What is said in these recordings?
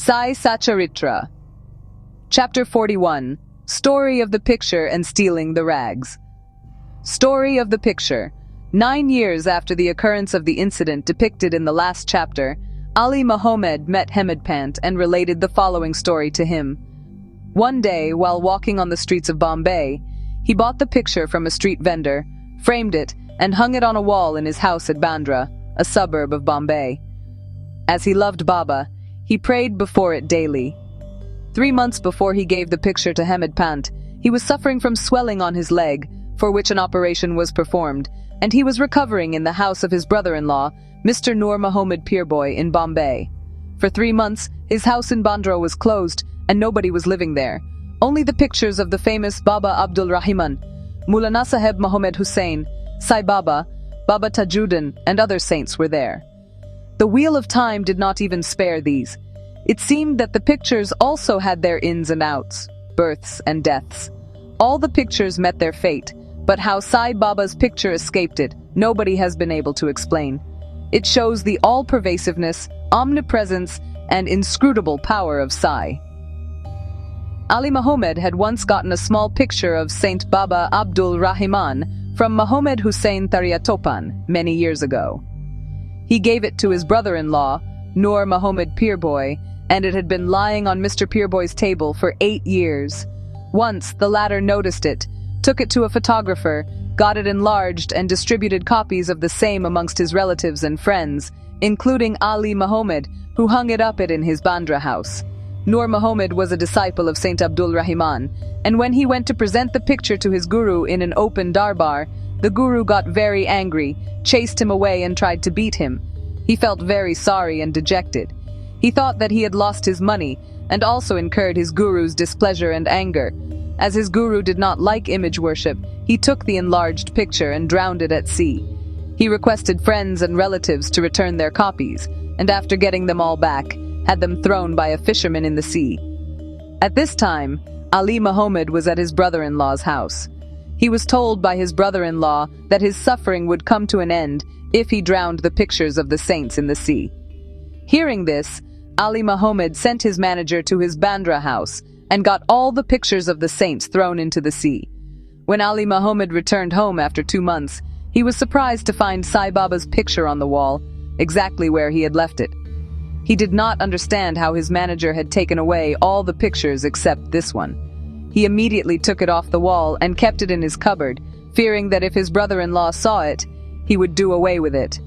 Sai Sacharitra. Chapter 41. Story of the Picture and Stealing the Rags. Story of the Picture. 9 years after the occurrence of the incident depicted in the last chapter, Ali Mahomed met Hamed Pant and related the following story to him. One day, while walking on the streets of Bombay, he bought the picture from a street vendor, framed it, and hung it on a wall in his house at Bandra, a suburb of Bombay. As he loved Baba, he prayed before it daily. 3 months before he gave the picture to Hamed Pant, he was suffering from swelling on his leg, for which an operation was performed, and he was recovering in the house of his brother-in-law, Mr. Noor Mahomed Peerboy in Bombay. For 3 months, his house in Bandra was closed, and nobody was living there. Only the pictures of the famous Baba Abdul Rahiman, Maulana Saheb Mahomed Hussain, Sai Baba, Baba Tajuddin, and other saints were there. The wheel of time did not even spare these. It seemed that the pictures also had their ins and outs, births and deaths. All the pictures met their fate, but how Sai Baba's picture escaped it, nobody has been able to explain. It shows the all-pervasiveness, omnipresence, and inscrutable power of Sai. Ali Mahomed had once gotten a small picture of Saint Baba Abdul Rahiman from Mahomed Hussain Tariatopan many years ago. He gave it to his brother-in-law, Noor Mahomed Peerboy, and it had been lying on Mr. Peerboy's table for 8 years. Once, the latter noticed it, took it to a photographer, got it enlarged, and distributed copies of the same amongst his relatives and friends, including Ali Mahomed, who hung it up in his Bandra house. Noor Mahomed was a disciple of Saint Abdul Rahiman, and when he went to present the picture to his guru in an open darbar, the guru got very angry, chased him away and tried to beat him. He felt very sorry and dejected. He thought that he had lost his money, and also incurred his guru's displeasure and anger. As his guru did not like image worship, he took the enlarged picture and drowned it at sea. He requested friends and relatives to return their copies, and after getting them all back, had them thrown by a fisherman in the sea. At this time, Ali Mahomed was at his brother-in-law's house. He was told by his brother-in-law that his suffering would come to an end if he drowned the pictures of the saints in the sea. Hearing this, Ali Mahomed sent his manager to his Bandra house and got all the pictures of the saints thrown into the sea. When Ali Mahomed returned home after 2 months, he was surprised to find Sai Baba's picture on the wall, exactly where he had left it. He did not understand how his manager had taken away all the pictures except this one. He immediately took it off the wall and kept it in his cupboard, fearing that if his brother-in-law saw it, he would do away with it.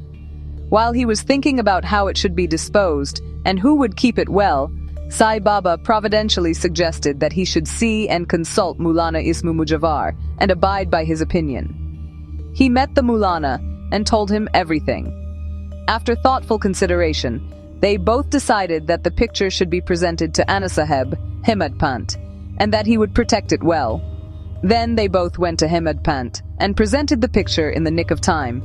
While he was thinking about how it should be disposed and who would keep it well, Sai Baba providentially suggested that he should see and consult Maulana Ismu Mujawar and abide by his opinion. He met the Maulana and told him everything. After thoughtful consideration, they both decided that the picture should be presented to Anasaheb, Hamed Pant, and that he would protect it well. Then they both went to Hamed Pant and presented the picture in the nick of time.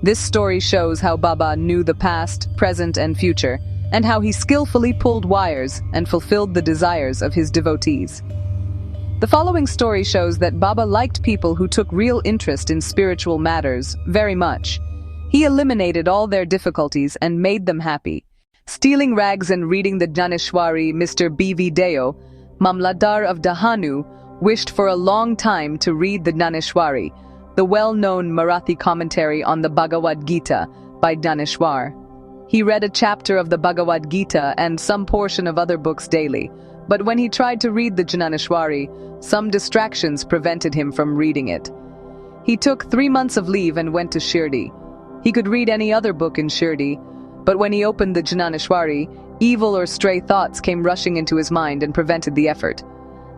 This story shows how Baba knew the past, present, and future, and how he skillfully pulled wires and fulfilled the desires of his devotees. The following story shows that Baba liked people who took real interest in spiritual matters very much. He eliminated all their difficulties and made them happy. Stealing rags and reading the Jnaneshwari, Mr. B.V. Deo, Mamladar of Dahanu, wished for a long time to read the Jnaneshwari, the well-known Marathi commentary on the Bhagavad Gita by Jnaneshwar. He read a chapter of the Bhagavad Gita and some portion of other books daily, but when he tried to read the Jnaneshwari, some distractions prevented him from reading it. He took 3 months of leave and went to Shirdi. He could read any other book in Shirdi, but when he opened the Jnaneshwari, evil or stray thoughts came rushing into his mind and prevented the effort.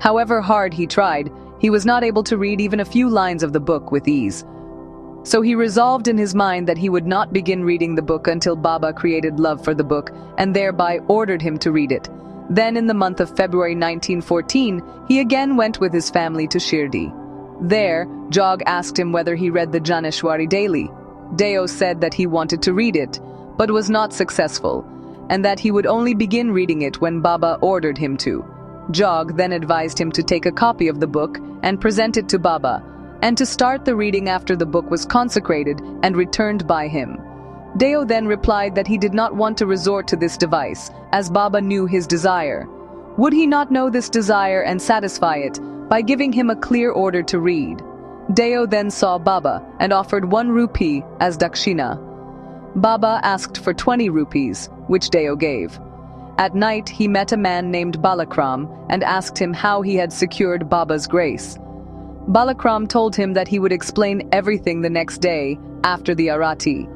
However hard he tried, he was not able to read even a few lines of the book with ease. So he resolved in his mind that he would not begin reading the book until Baba created love for the book and thereby ordered him to read it. Then in the month of February 1914, he again went with his family to Shirdi. There, Jog asked him whether he read the Jnaneshwari daily. Deo said that he wanted to read it, but was not successful, and that he would only begin reading it when Baba ordered him to. Jog then advised him to take a copy of the book and present it to Baba, and to start the reading after the book was consecrated and returned by him. Deo then replied that he did not want to resort to this device, as Baba knew his desire. Would he not know this desire and satisfy it by giving him a clear order to read? Deo then saw Baba and offered 1 rupee as dakshina. Baba asked for 20 rupees, which Deo gave. At night, he met a man named Balakram and asked him how he had secured Baba's grace. Balakram told him that he would explain everything the next day after the arati.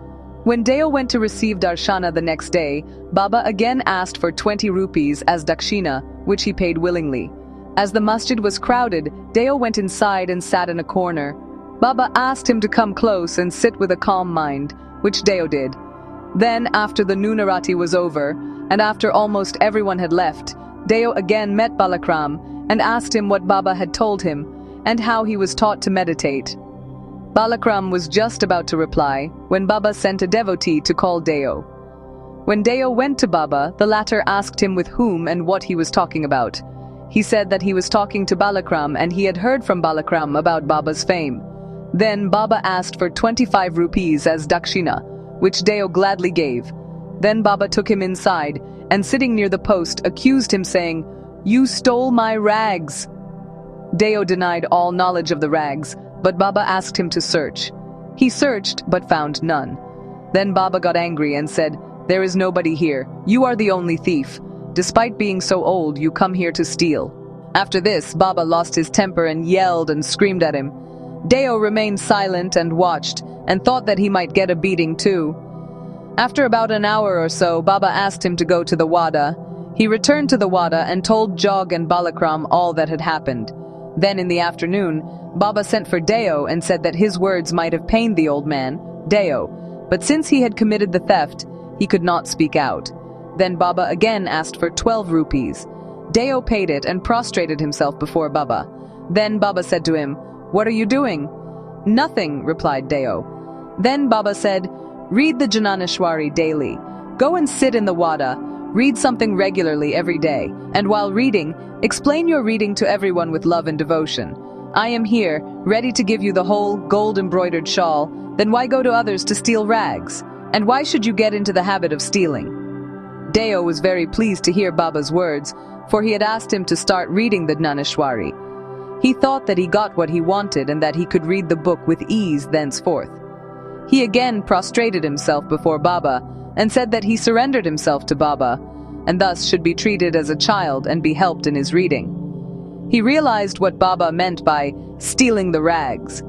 When Deo went to receive darshana the next day, Baba again asked for 20 rupees as dakshina, which he paid willingly. As the masjid was crowded, Deo went inside and sat in a corner. Baba asked him to come close and sit with a calm mind, which Deo did. Then, after the noon arati was over, and after almost everyone had left, Deo again met Balakram and asked him what Baba had told him and how he was taught to meditate. Balakram was just about to reply when Baba sent a devotee to call Deo. When Deo went to Baba, the latter asked him with whom and what he was talking about. He said that he was talking to Balakram and he had heard from Balakram about Baba's fame. Then Baba asked for 25 rupees as dakshina, which Deo gladly gave. Then Baba took him inside and sitting near the post accused him saying, "You stole my rags." Deo denied all knowledge of the rags, but Baba asked him to search. He searched but found none. Then Baba got angry and said, "There is nobody here. You are the only thief. Despite being so old, you come here to steal." After this, Baba lost his temper and yelled and screamed at him. Deo remained silent and watched, and thought that he might get a beating too. After about an hour or so, Baba asked him to go to the wada. He returned to the wada and told Jog and Balakram all that had happened. Then in the afternoon, Baba sent for Deo and said that his words might have pained the old man, Deo, but since he had committed the theft, he could not speak out. Then Baba again asked for 12 rupees. Deo paid it and prostrated himself before Baba. Then Baba said to him, "What are you doing?" "Nothing," replied Deo. Then Baba said, "Read the Jnaneshwari daily. Go and sit in the wada. Read something regularly every day, and while reading, explain your reading to everyone with love and devotion. I am here, ready to give you the whole gold-embroidered shawl. Then why go to others to steal rags? And why should you get into the habit of stealing?" Deo was very pleased to hear Baba's words, for he had asked him to start reading the Jnaneshwari. He thought that he got what he wanted and that he could read the book with ease thenceforth. He again prostrated himself before Baba and said that he surrendered himself to Baba, and thus should be treated as a child and be helped in his reading. He realized what Baba meant by stealing the rags.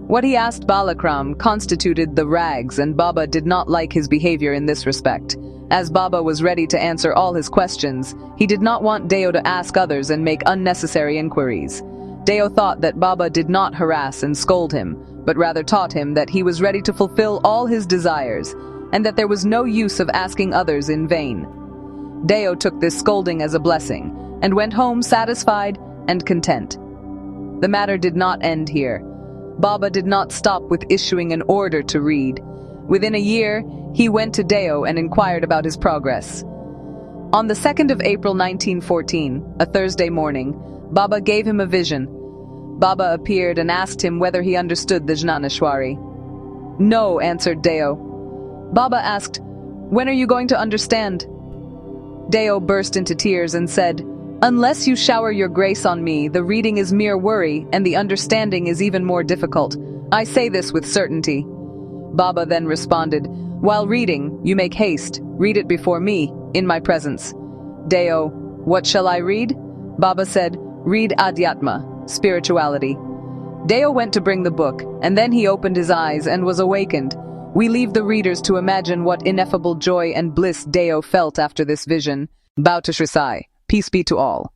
What he asked Balakram constituted the rags, and Baba did not like his behavior in this respect. As Baba was ready to answer all his questions, he did not want Deo to ask others and make unnecessary inquiries. Deo thought that Baba did not harass and scold him, but rather taught him that he was ready to fulfill all his desires, and that there was no use of asking others in vain. Deo took this scolding as a blessing, and went home satisfied and content. The matter did not end here. Baba did not stop with issuing an order to read. Within a year, he went to Deo and inquired about his progress. On the 2nd of April 1914, a Thursday morning, Baba gave him a vision. Baba appeared and asked him whether he understood the Jnaneshwari. "No," answered Deo. Baba asked, "When are you going to understand?" Deo burst into tears and said, "Unless you shower your grace on me, the reading is mere worry and the understanding is even more difficult. I say this with certainty." Baba then responded, "While reading, you make haste. Read it before me, in my presence." Deo, "What shall I read?" Baba said, "Read Adhyatma, spirituality." Deo went to bring the book, and then he opened his eyes and was awakened. We leave the readers to imagine what ineffable joy and bliss Deo felt after this vision. Bow to Sri Sai. Peace be to all.